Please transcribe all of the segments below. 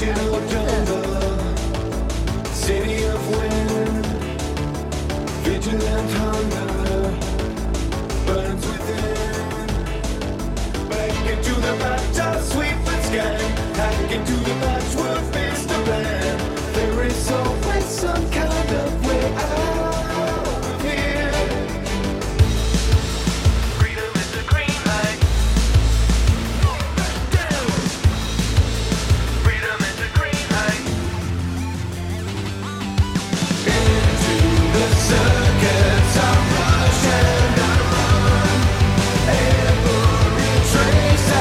digital jungle, city of wind, vigilant hunger burns within. Back into the bathtub, sweep and scan, hack into the patchwork Mr. Plan. There is always some kind of way out of here. Freedom is the green light. Freedom is the green light. Into the circuits I rush and I run. Every trace I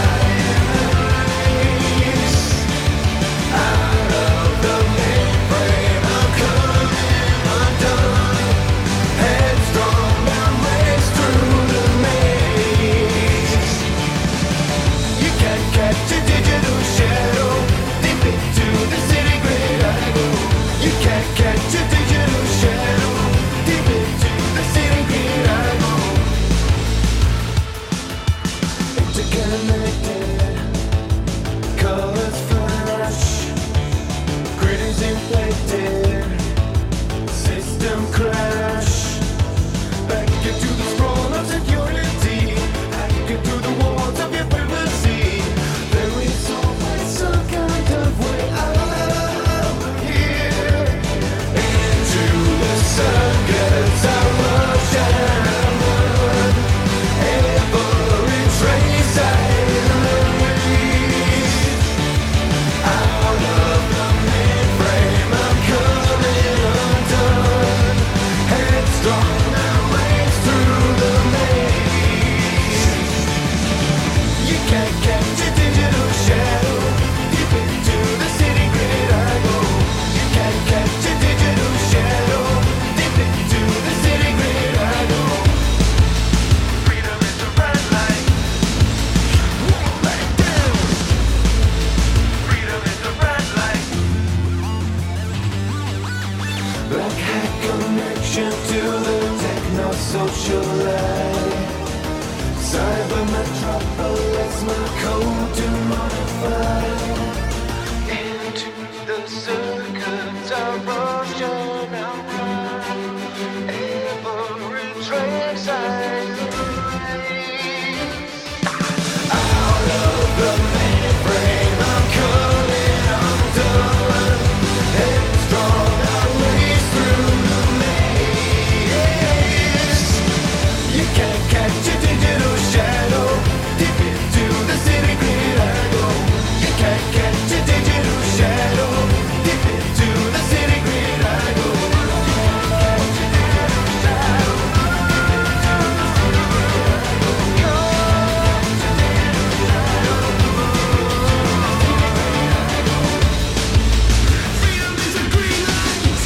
erase. Out of the mainframe I'm coming undone. Headstrong I race through the maze. You can't catch a digital shadow. Deep into the city grid I go. You can't catch a digital shadow. Deep into the city grid I go. Interconnected, colors flash, grid is inflated, system crash. Back into the sprawl of security, hack into the walls of your privacy. There is always some kind of way out of here. Into the circuits I rush and I run. Every trace I erase. Out of the mainframe I'm coming undone. Headstrong I race through the maze. You can't catch a digital shadow. Deep into the city grid I go. You can't catch a digital shadow. Deep into the city grid I go. Freedom is the red light. Walk back down. Freedom is the red light. Black hat connection to the techno-social life. Cyber metropolis, my code to modify. Into the circuits I rush and I run. Every trace I erase. Out of the mainframe I'm coming undone. Headstrong I race through the maze. You can't catch a digital shadow. Deep into the city grid I go. You can't catch a digital shadow. Deep into the city grid I go. You can't catch a digital shadow. Freedom is a green light.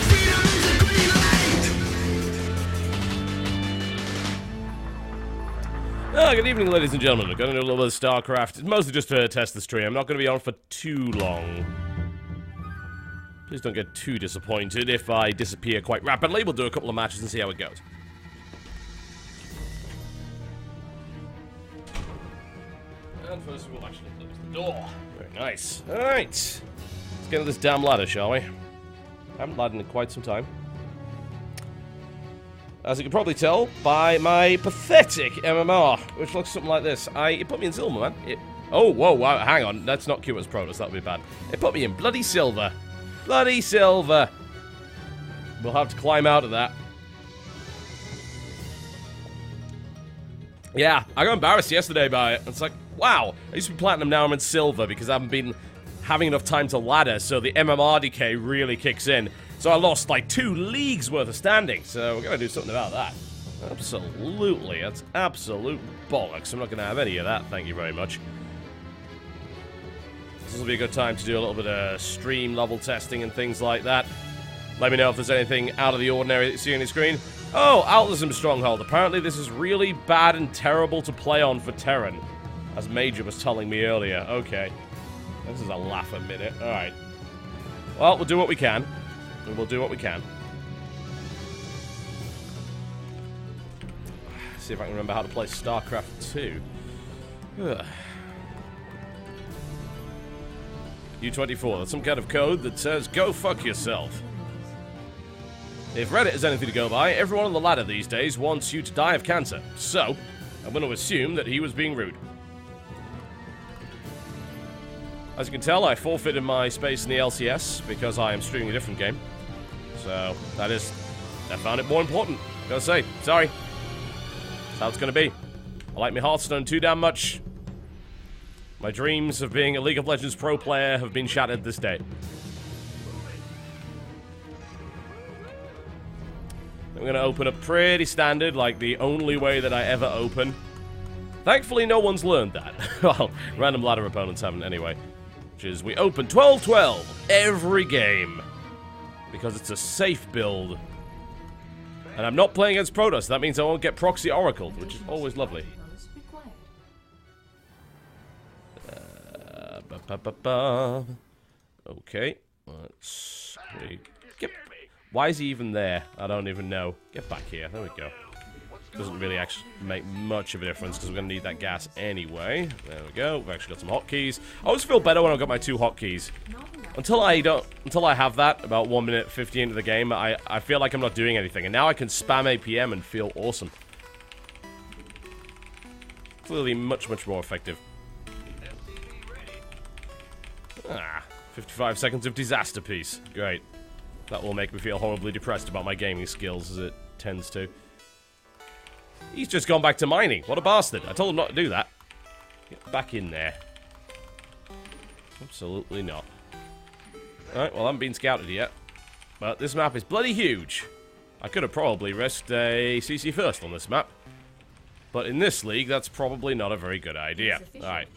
Freedom is a green light. Good evening, ladies and gentlemen. We're going to do a little bit of StarCraft. It's mostly just to test the stream. I'm not going to be on for too long. Please don't get too disappointed if I disappear quite rapidly. We'll do a couple of matches and see how it goes. And first we'll actually close the door. Very nice. Alright. Let's get to this damn ladder, shall we? Haven't laddered in quite some time. As you can probably tell by my pathetic MMR, which looks something like this. It put me in silver, man. Oh, whoa, wow, hang on. Let's not cue as Protoss, that would be bad. It put me in bloody silver. Bloody silver. We'll have to climb out of that. Yeah, I got embarrassed yesterday by it. It's like, wow, I used to be platinum, now I'm in silver because I haven't been having enough time to ladder, so the MMR decay really kicks in. So I lost like 2 leagues worth of standing, so we're going to do something about that. Absolutely, that's absolute bollocks. I'm not going to have any of that, thank you very much. This will be a good time to do a little bit of stream level testing and things like that. Let me know if there's anything out of the ordinary that you see on your screen. Oh, Altlism Stronghold. Apparently this is really bad and terrible to play on for Terran, as Major was telling me earlier. Okay. This is a laugh a minute. Alright. Well, we'll do what we can. We'll do what we can. See if I can remember how to play StarCraft 2. Ugh. U24. That's some kind of code that says, go fuck yourself. If Reddit is anything to go by, everyone on the ladder these days wants you to die of cancer. So, I'm going to assume that he was being rude. As you can tell, I forfeited my space in the LCS because I am streaming a different game. So, I found it more important. Gotta say, sorry. That's how it's gonna be. I like my Hearthstone too damn much. My dreams of being a League of Legends pro player have been shattered this day. I'm gonna open up pretty standard, like the only way that I ever open. Thankfully, no one's learned that. Well, random ladder opponents haven't anyway. Which is, we open 12-12 every game. Because it's a safe build. And I'm not playing against Protoss. That means I won't get proxy Oracle, which is always lovely. Okay. Let's... Why is he even there? I don't even know. Get back here. There we go. Doesn't really actually make much of a difference because we're going to need that gas anyway. There we go. We've actually got some hotkeys. I always feel better when I've got my 2 hotkeys. Until I have that, about 1 minute 50 into the game, I feel like I'm not doing anything. And now I can spam APM and feel awesome. Clearly much, much more effective. 55 seconds of disaster piece. Great. That will make me feel horribly depressed about my gaming skills, as it tends to. He's just gone back to mining. What a bastard. I told him not to do that. Get back in there. Absolutely not. Alright, well, I haven't been scouted yet. But this map is bloody huge. I could have probably risked a CC first on this map. But in this league, that's probably not a very good idea. Alright.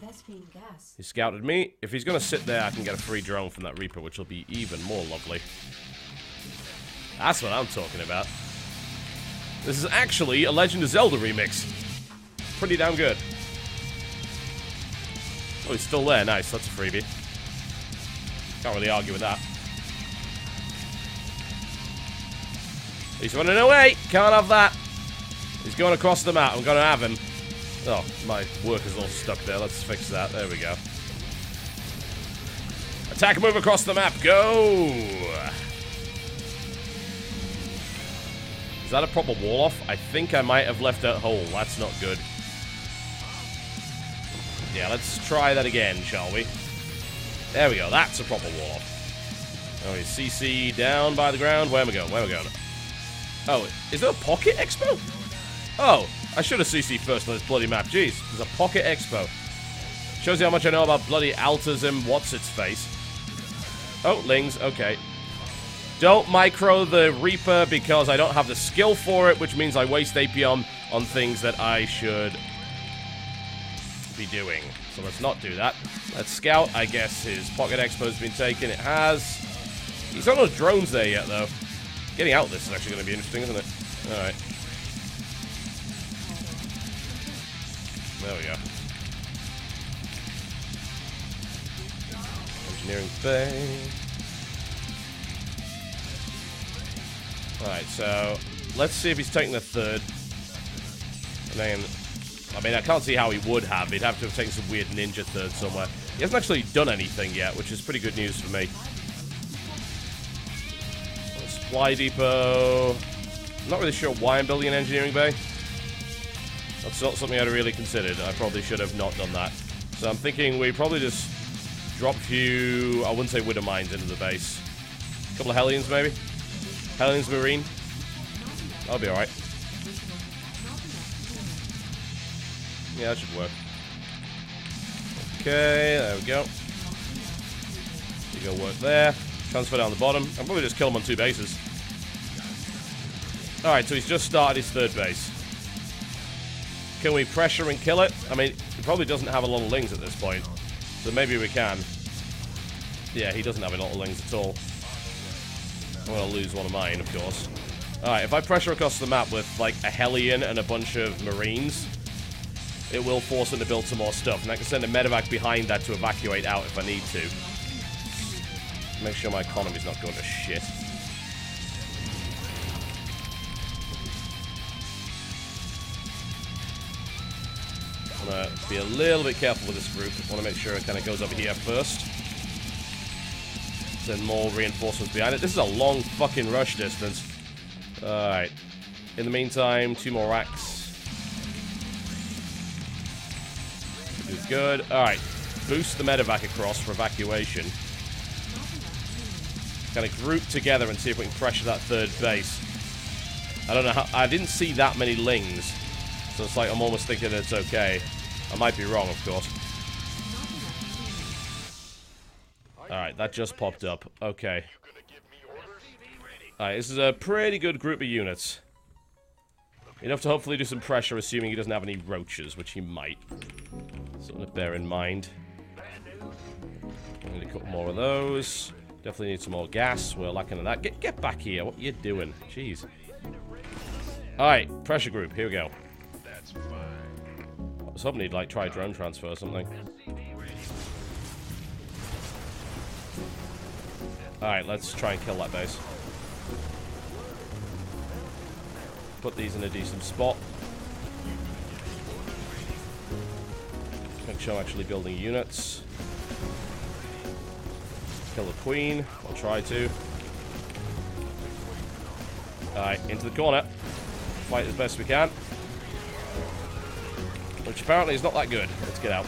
He scouted me. If he's going to sit there, I can get a free drone from that Reaper, which will be even more lovely. That's what I'm talking about. This is actually a Legend of Zelda remix. Pretty damn good. Oh, he's still there. Nice. That's a freebie. Can't really argue with that. He's running away. Can't have that. He's going across the map. I'm going to have him. Oh, my worker's all stuck there. Let's fix that. There we go. Attack, move across the map. Go! Is that a proper wall off? I think I might have left that hole. That's not good. Yeah, let's try that again, shall we? There we go. That's a proper wall off. Oh, he's CC down by the ground. Where am I going? Where am I going? Oh, is there a Pocket Expo? Oh, I should have CC first on this bloody map. Jeez, there's a Pocket Expo. Shows you how much I know about bloody Altism. What's its face? Oh, Lings. Okay. Don't micro the Reaper because I don't have the skill for it, which means I waste APM on things that I should be doing. So let's not do that. Let's scout. I guess his Pocket Expo's been taken. It has. He's not on drones there yet, though. Getting out this is actually going to be interesting, isn't it? Alright. There we go. Engineering bay. Alright, so let's see if he's taking the third. And then, I mean, I can't see how he would have. He'd have to have taken some weird ninja third somewhere. He hasn't actually done anything yet, which is pretty good news for me. Supply depot. I'm not really sure why I'm building an engineering bay. That's not something I'd really considered. I probably should have not done that. So I'm thinking we probably just drop a few, I wouldn't say Widow Mines into the base. A couple of Hellions, maybe? Hellions Marine. That'll be alright. Yeah, that should work. Okay, there we go. You go work there. Transfer down the bottom. I'll probably just kill him on 2 bases. Alright, so he's just started his third base. Can we pressure and kill it? I mean, he probably doesn't have a lot of lings at this point. So maybe we can. Yeah, he doesn't have a lot of lings at all. I'm going to lose one of mine, of course. Alright, if I pressure across the map with, like, a Hellion and a bunch of Marines, it will force him to build some more stuff. And I can send a medevac behind that to evacuate out if I need to. Make sure my economy's not going to shit. I'm going to be a little bit careful with this group. I want to make sure it kind of goes over here first. Send more reinforcements behind it. This is a long fucking rush distance. Alright. In the meantime, 2 more racks. It's good. Alright. Boost the medevac across for evacuation. Kind of group together and see if we can pressure that third base. I don't know how... I didn't see that many lings. So it's like I'm almost thinking it's okay. I might be wrong, of course. Alright, that just popped up. Okay. Alright, this is a pretty good group of units. Enough to hopefully do some pressure, assuming he doesn't have any roaches, which he might. Something to bear in mind. Need a couple more of those. Definitely need some more gas. We're lacking in that. Get back here. What are you doing? Jeez. Alright, pressure group. Here we go. I was hoping he'd, like, try drone transfer or something. Alright, let's try and kill that base. Put these in a decent spot. Make sure I'm actually building units. Kill the queen. I'll try to. Alright, into the corner. Fight as best we can. Which apparently is not that good. Let's get out.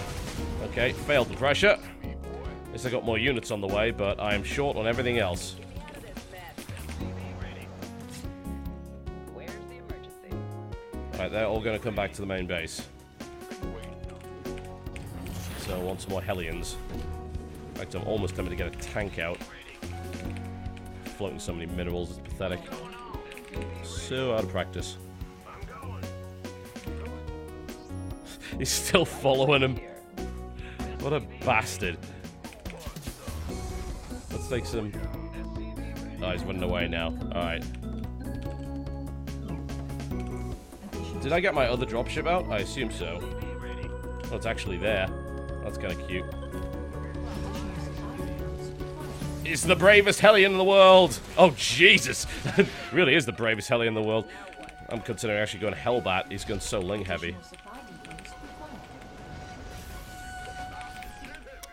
Okay, failed the pressure. At least I got more units on the way, but I am short on everything else. Alright, they're all going to come back to the main base. So I want some more Hellions. In fact, I'm almost tempted to get a tank out. Floating so many minerals is pathetic. So out of practice. He's still following him. What a bastard. Let's take some... Oh, he's running away now. Alright. Did I get my other dropship out? I assume so. Oh, it's actually there. That's kind of cute. It's the bravest Hellion in the world! Oh, Jesus! It really is the bravest Hellion in the world. I'm considering actually going Hellbat. He's gone so ling heavy.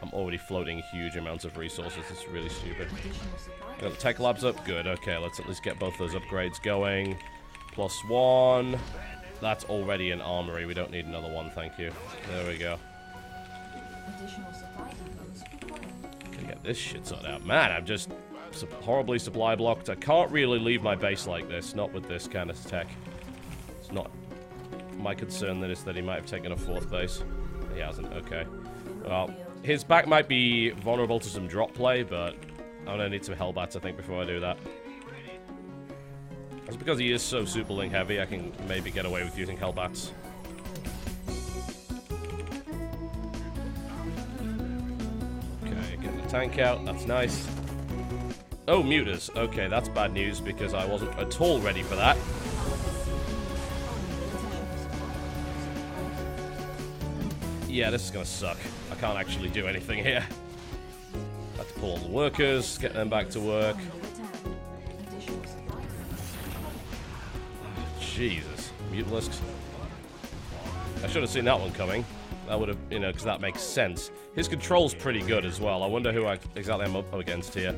I'm already floating huge amounts of resources. It's really stupid. Got the tech labs up? Good. Okay, let's at least get both those upgrades going. +1. That's already an armory. We don't need another one, thank you. There we go. Gotta get this shit sorted out. Man, I'm just horribly supply blocked. I can't really leave my base like this. Not with this kind of tech. It's not my concern that is that he might have taken a 4th base. He hasn't. Okay. Well, his back might be vulnerable to some drop play, but I'm gonna need some Hellbats, I think, before I do that. It's because he is so super link heavy, I can maybe get away with using Hellbats. Okay, getting the tank out, that's nice. Oh, mutas. Okay, that's bad news because I wasn't at all ready for that. Yeah, this is gonna suck. I can't actually do anything here. Have to pull all the workers, get them back to work. Jesus. Mutalisks. I should have seen that one coming. That would have, you know, because that makes sense. His control's pretty good as well. I wonder who exactly I'm up against here.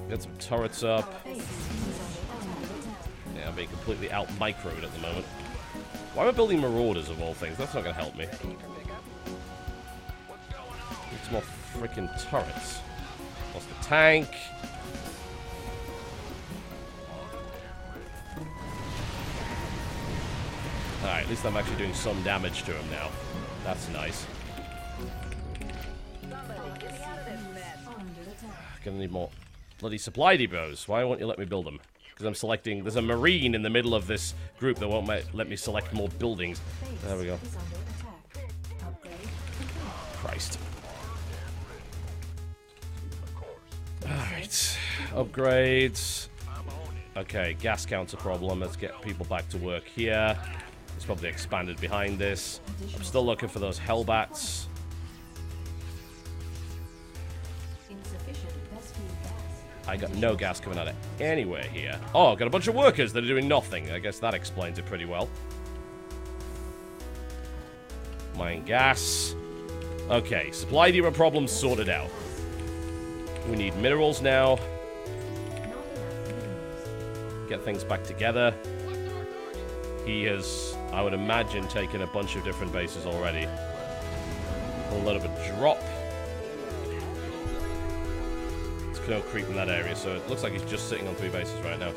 Get some turrets up. Yeah, I'm being completely out-microed at the moment. Why am I building Marauders of all things? That's not going to help me. Need some more freaking turrets. Lost the tank. Alright, at least I'm actually doing some damage to him now. That's nice. Gonna need more bloody supply depots. Why won't you let me build them? Because I'm selecting... There's a marine in the middle of this group that won't let me select more buildings. There we go. Christ. Alright. Upgrades. Okay, gas count's a problem. Let's get people back to work here. It's probably expanded behind this. I'm still looking for those Hellbats. I got no gas coming out of anywhere here. Oh, I've got a bunch of workers that are doing nothing. I guess that explains it pretty well. Mine gas. Okay, supply depot problem sorted out. We need minerals now. Get things back together. He has, I would imagine, taken a bunch of different bases already. A little bit of drop. There's no creep in that area, so it looks like he's just sitting on 3 bases right now.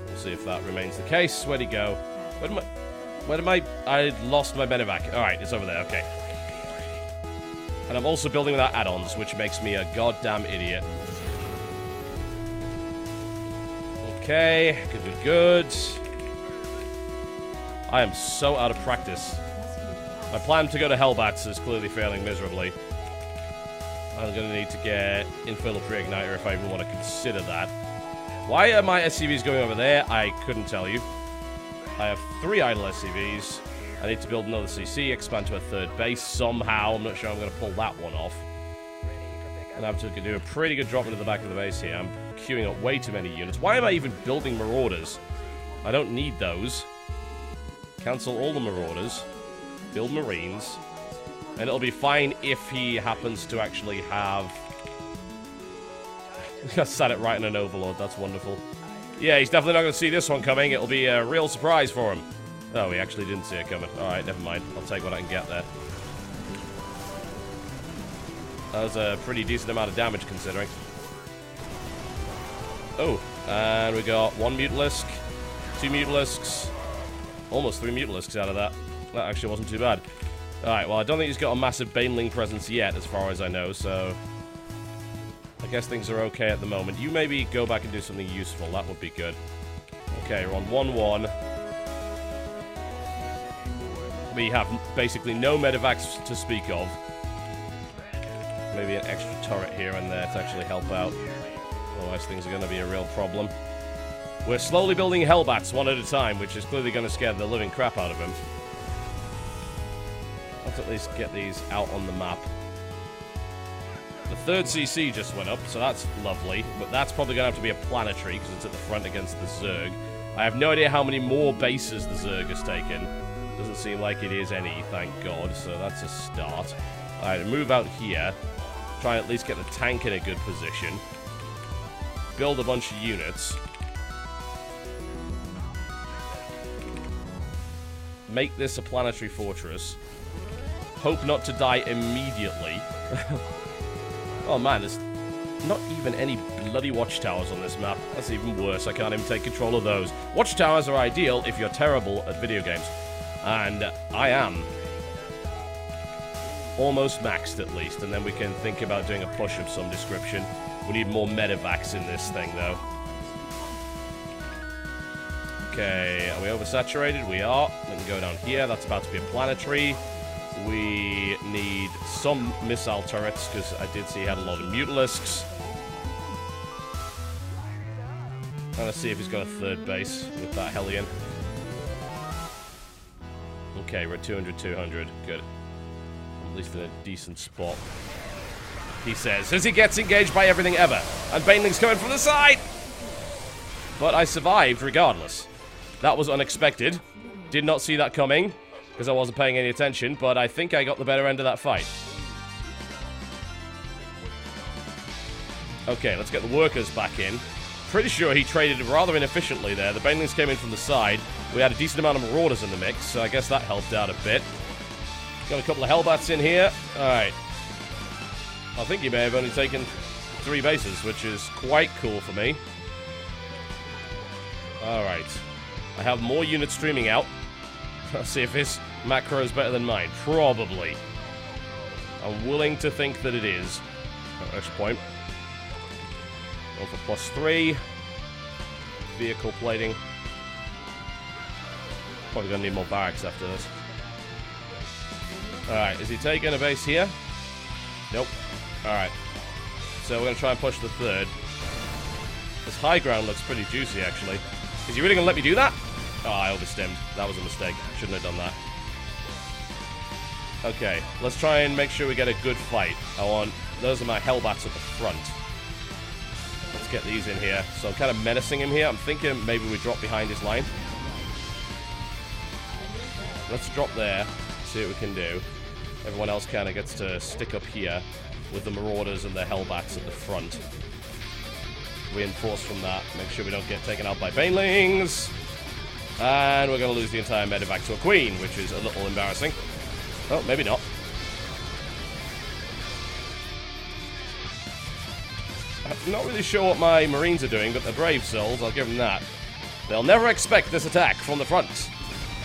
We'll see if that remains the case. Where'd he go? Where am I? I lost my medevac. Alright, it's over there. Okay. And I'm also building without add-ons, which makes me a goddamn idiot. Okay, good. I am so out of practice. My plan to go to Hellbats is clearly failing miserably. I'm going to need to get Infernal Pre-Igniter if I even want to consider that. Why are my SCVs going over there? I couldn't tell you. I have 3 idle SCVs. I need to build another CC, expand to a 3rd base somehow. I'm not sure I'm going to pull that one off. And I have to do a pretty good drop into the back of the base here. I'm queuing up way too many units. Why am I even building Marauders? I don't need those. Cancel all the Marauders. Build Marines. And it'll be fine if he happens to actually have... I sat it right in an Overlord. That's wonderful. Yeah, he's definitely not going to see this one coming. It'll be a real surprise for him. Oh, he actually didn't see it coming. Alright, never mind. I'll take what I can get there. That was a pretty decent amount of damage, considering. Oh, and we got 1 Mutalisk, 2 Mutalisks, almost 3 Mutalisks out of that. That actually wasn't too bad. Alright, well, I don't think he's got a massive Baneling presence yet, as far as I know, so... I guess things are okay at the moment. You maybe go back and do something useful. That would be good. Okay, we're on 1-1. We have basically no medevacs to speak of. Maybe an extra turret here and there to actually help out. Otherwise, things are going to be a real problem. We're slowly building Hellbats one at a time, which is clearly going to scare the living crap out of him. Let's at least get these out on the map. The 3rd CC just went up, so that's lovely. But that's probably going to have to be a planetary, because it's at the front against the Zerg. I have no idea how many more bases the Zerg has taken. Doesn't seem like it is any, thank God, so that's a start. Alright, move out here. Try and at least get the tank in a good position. Build a bunch of units. Make this a planetary fortress. Hope not to die immediately. Oh man, there's not even any bloody watchtowers on this map. That's even worse. I can't even take control of those. Watchtowers are ideal if you're terrible at video games. And I am. Almost maxed, at least. And then we can think about doing a push of some description. We need more medevacs in this thing, though. Okay, are we oversaturated? We are. We can go down here. That's about to be a planetary. We need some missile turrets, because I did see he had a lot of Mutalisks. Trying to see if he's got a 3rd base with that Hellion. Okay, we're at 200. Good. At least in a decent spot. He says, as he gets engaged by everything ever. And Baneling's coming from the side! But I survived regardless. That was unexpected. Did not see that coming, because I wasn't paying any attention, but I think I got the better end of that fight. Okay, let's get the workers back in. Pretty sure he traded rather inefficiently there. The Banelings came in from the side. We had a decent amount of Marauders in the mix, so I guess that helped out a bit. Got a couple of Hellbats in here. Alright. I think he may have only taken 3 bases, which is quite cool for me. Alright. I have more units streaming out. Let's see if his macro is better than mine. Probably. I'm willing to think that it is. At this point. Go for +3. Vehicle plating. Probably gonna need more barracks after this. Alright, is he taking a base here? Nope. Alright. So we're gonna try and push the 3rd. This high ground looks pretty juicy, actually. Is he really gonna let me do that? Oh, I overstimmed. That was a mistake. Shouldn't have done that. Okay, let's try and make sure we get a good fight. Those are my Hellbats at the front. Let's get these in here. So I'm kind of menacing him here. I'm thinking maybe we drop behind his line. Let's drop there. See what we can do. Everyone else kind of gets to stick up here with the Marauders and their Hellbats at the front. Reinforce from that. Make sure we don't get taken out by Banelings. And we're going to lose the entire medevac to a Queen, which is a little embarrassing. Oh, maybe not. I'm not really sure what my Marines are doing, but they're brave souls, I'll give them that. They'll never expect this attack from the front.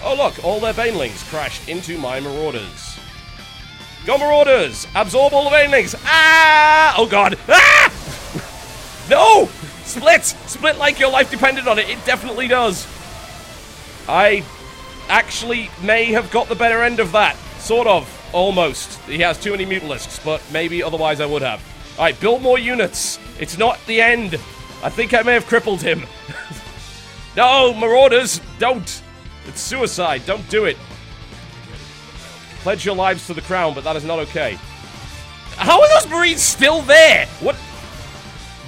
Oh look, all their Banelings crashed into my Marauders. Go Marauders! Absorb all the Banelings! Ah! Oh god! Ah! No! Split! Split like your life depended on it. It definitely does. I actually may have got the better end of that. Sort of. Almost. He has too many Mutalisks, but maybe otherwise I would have. Alright, build more units. It's not the end. I think I may have crippled him. No, Marauders, don't. It's suicide. Don't do it. Pledge your lives to the crown, but that is not okay. How are those Marines still there? What?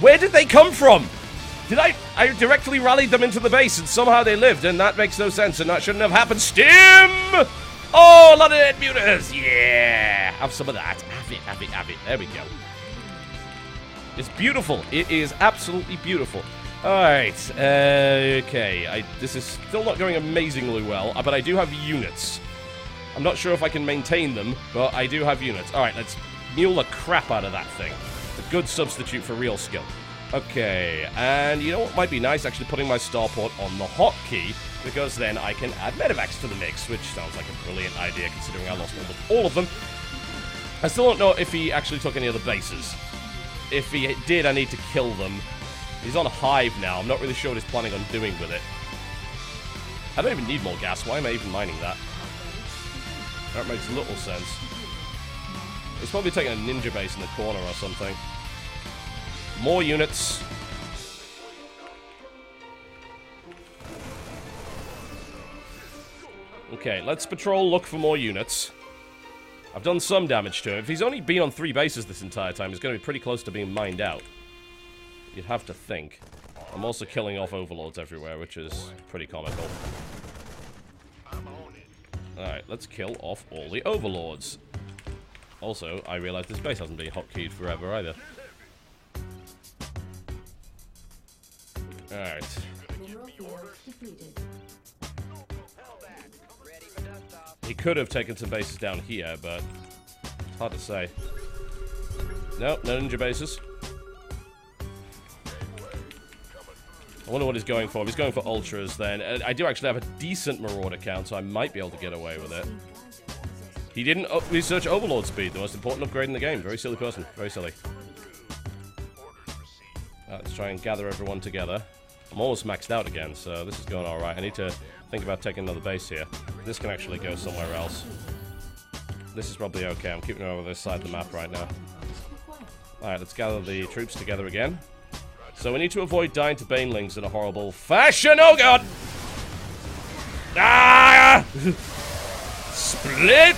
Where did they come from? Did I directly rallied them into the base and somehow they lived, and that makes no sense, and that shouldn't have happened. Stim! Oh, a lot of dead mutants. Yeah. Have some of that. Have it, have it, have it. There we go. It's beautiful. It is absolutely beautiful. Alright. Okay. This is still not going amazingly well, but I do have units. I'm not sure if I can maintain them, but I do have units. Alright, let's mule the crap out of that thing. It's a good substitute for real skill. Okay, and you know what might be nice? Actually putting my starport on the hotkey, because then I can add medevacs to the mix, which sounds like a brilliant idea considering I lost all of them. I still don't know if he actually took any of the bases. If he did, I need to kill them. He's on a hive now. I'm not really sure what he's planning on doing with it. I don't even need more gas. Why am I even mining that? That makes little sense. He's probably taking a ninja base in the corner or something. More units. Okay, let's patrol, look for more units. I've done some damage to him. If he's only been on 3 bases this entire time, he's going to be pretty close to being mined out. You'd have to think. I'm also killing off overlords everywhere, which is pretty comical. Alright, let's kill off all the overlords. Also, I realize this base hasn't been hotkeyed forever either. Alright. He could have taken some bases down here, but it's hard to say. No, no ninja bases. I wonder what he's going for. If he's going for ultras, then I do actually have a decent marauder count, so I might be able to get away with it. He didn't research overlord speed, the most important upgrade in the game. Very silly person. Very silly. Let's try and gather everyone together. I'm almost maxed out again, so this is going alright. I need to think about taking another base here. This can actually go somewhere else. This is probably okay. I'm keeping it over this side of the map right now. Alright, let's gather the troops together again. So we need to avoid dying to banelings in a horrible fashion. Oh god! Ah! Split!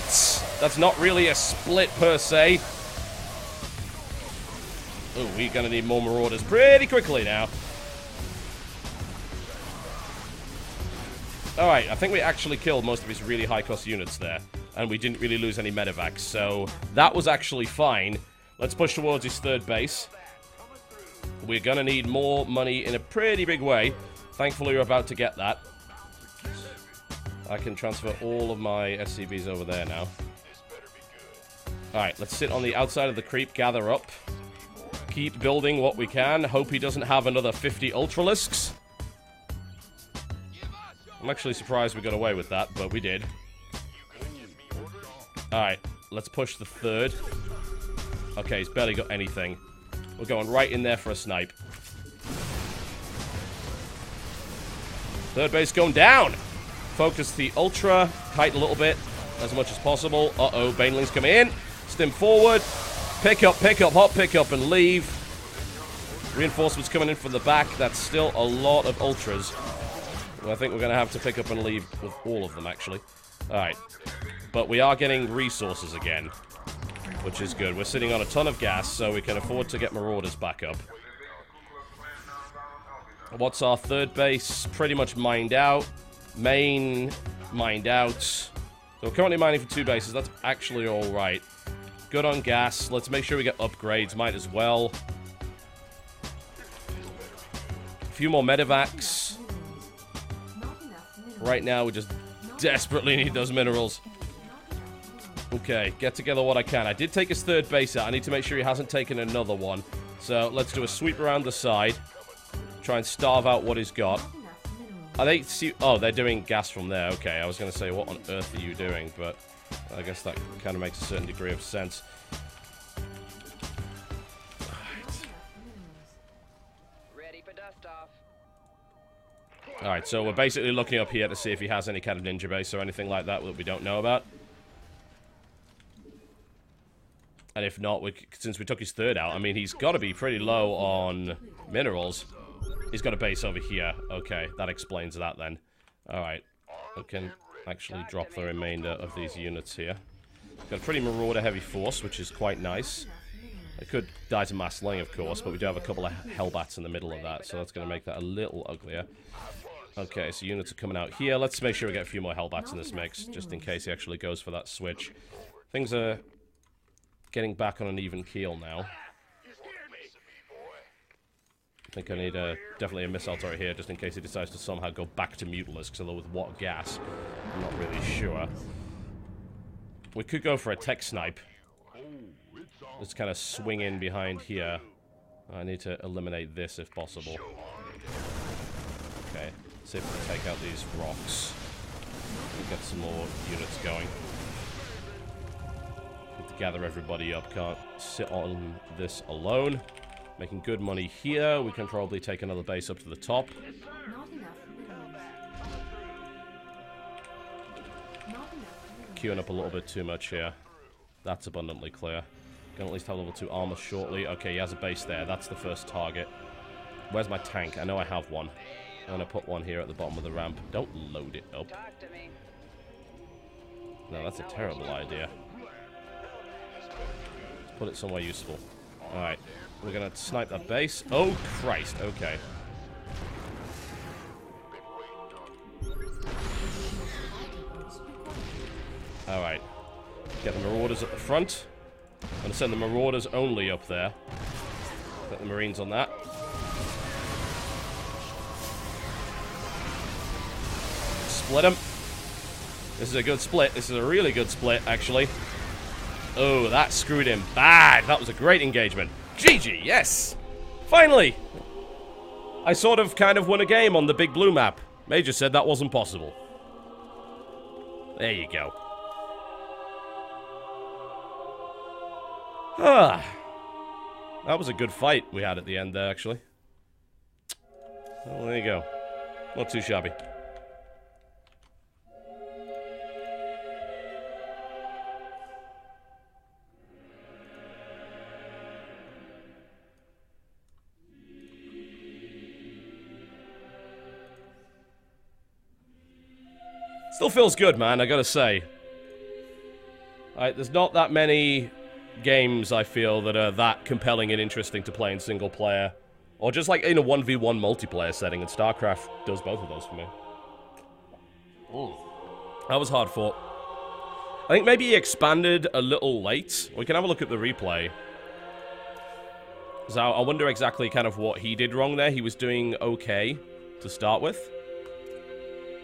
That's not really a split per se. Oh, we're gonna need more marauders pretty quickly now. Alright, I think we actually killed most of his really high-cost units there. And we didn't really lose any medevacs, so that was actually fine. Let's push towards his 3rd base. We're gonna need more money in a pretty big way. Thankfully, we're about to get that. I can transfer all of my SCVs over there now. Alright, let's sit on the outside of the creep, gather up. Keep building what we can. Hope he doesn't have another 50 Ultralisks. I'm actually surprised we got away with that, but we did. Alright, let's push the 3rd. Okay, he's barely got anything. We're going right in there for a snipe. 3rd base going down. Focus the Ultra. Kite a little bit, as much as possible. Uh-oh, banelings coming in. Stim forward. Pick up, hot pick up, and leave. Reinforcements coming in from the back. That's still a lot of Ultras. I think we're going to have to pick up and leave with all of them, actually. Alright. But we are getting resources again, which is good. We're sitting on a ton of gas, so we can afford to get marauders back up. What's our 3rd base? Pretty much mined out. Main, mined out. So we're currently mining for 2 bases. That's actually alright. Good on gas. Let's make sure we get upgrades. Might as well. A few more medevacs. Right now, we just desperately need those minerals. Okay, get together what I can. I did take his 3rd base out. I need to make sure he hasn't taken another one. So let's do a sweep around the side. Try and starve out what he's got. Are they... Oh, they're doing gas from there. Okay, I was going to say, what on earth are you doing? But I guess that kind of makes a certain degree of sense. Ready for dust off. Alright, so we're basically looking up here to see if he has any kind of ninja base or anything like that we don't know about. And if not, since we took his 3rd out, I mean, he's got to be pretty low on minerals. He's got a base over here. Okay, that explains that then. Alright, we can actually drop the remainder of these units here. Got a pretty marauder-heavy force, which is quite nice. It could die to mass slaying, of course, but we do have a couple of hellbats in the middle of that, so that's going to make that a little uglier. Okay, so units are coming out here. Let's make sure we get a few more hellbats in this mix, just in case he actually goes for that switch. Things are getting back on an even keel now. I think I need definitely a missile turret here, just in case he decides to somehow go back to mutilus, because although with what gas, I'm not really sure. We could go for a tech snipe. Let's kind of swing in behind here. I need to eliminate this if possible. Okay, see if we can take out these rocks. We'll get some more units going. Need to gather everybody up, can't sit on this alone. Making good money here. We can probably take another base up to the top. Queuing up a little bit too much here. That's abundantly clear. Can at least have level 2 armor shortly. Okay, he has a base there. That's the first target. Where's my tank? I know I have one. I'm going to put one here at the bottom of the ramp. Don't load it up. No, that's a terrible idea. Let's put it somewhere useful. Alright. We're going to snipe that base. Oh, Christ. Okay. Alright. Get the Marauders at the front. I'm going to send the Marauders only up there. Get the Marines on that. Split them. This is a good split. This is a really good split, actually. Oh, that screwed him bad. That was a great engagement. GG, yes! Finally! I sort of kind of won a game on the big blue map. Major said that wasn't possible. There you go. Ah. That was a good fight we had at the end there, actually. Well, there you go. Not too shabby. Still feels good, man, I gotta say. There's not that many games, I feel, that are that compelling and interesting to play in single player. Or just like in a 1v1 multiplayer setting, and StarCraft does both of those for me. That was hard fought. I think maybe he expanded a little late. We can have a look at the replay. So I wonder exactly kind of what he did wrong there. He was doing okay to start with.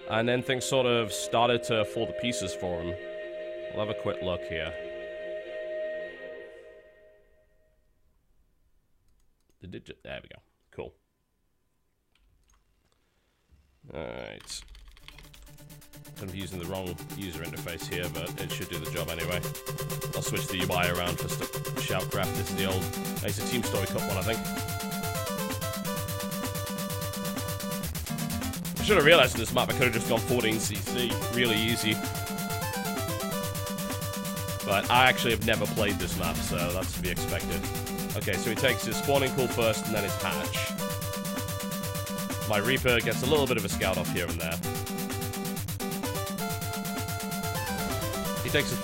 And then things sort of started to fall to pieces for him. We'll have a quick look here. There we go. Cool. Alright. Kind of using the wrong user interface here, but it should do the job anyway. I'll switch the UI around for Shoutcraft. This is the old... It's a Team Story Cup one, I think. I should have realized in this map I could have just gone 14cc. Really easy. But I actually have never played this map, so that's to be expected. Okay, so he takes his spawning pool first and then his hatch. My Reaper gets a little bit of a scout off here and there. He takes a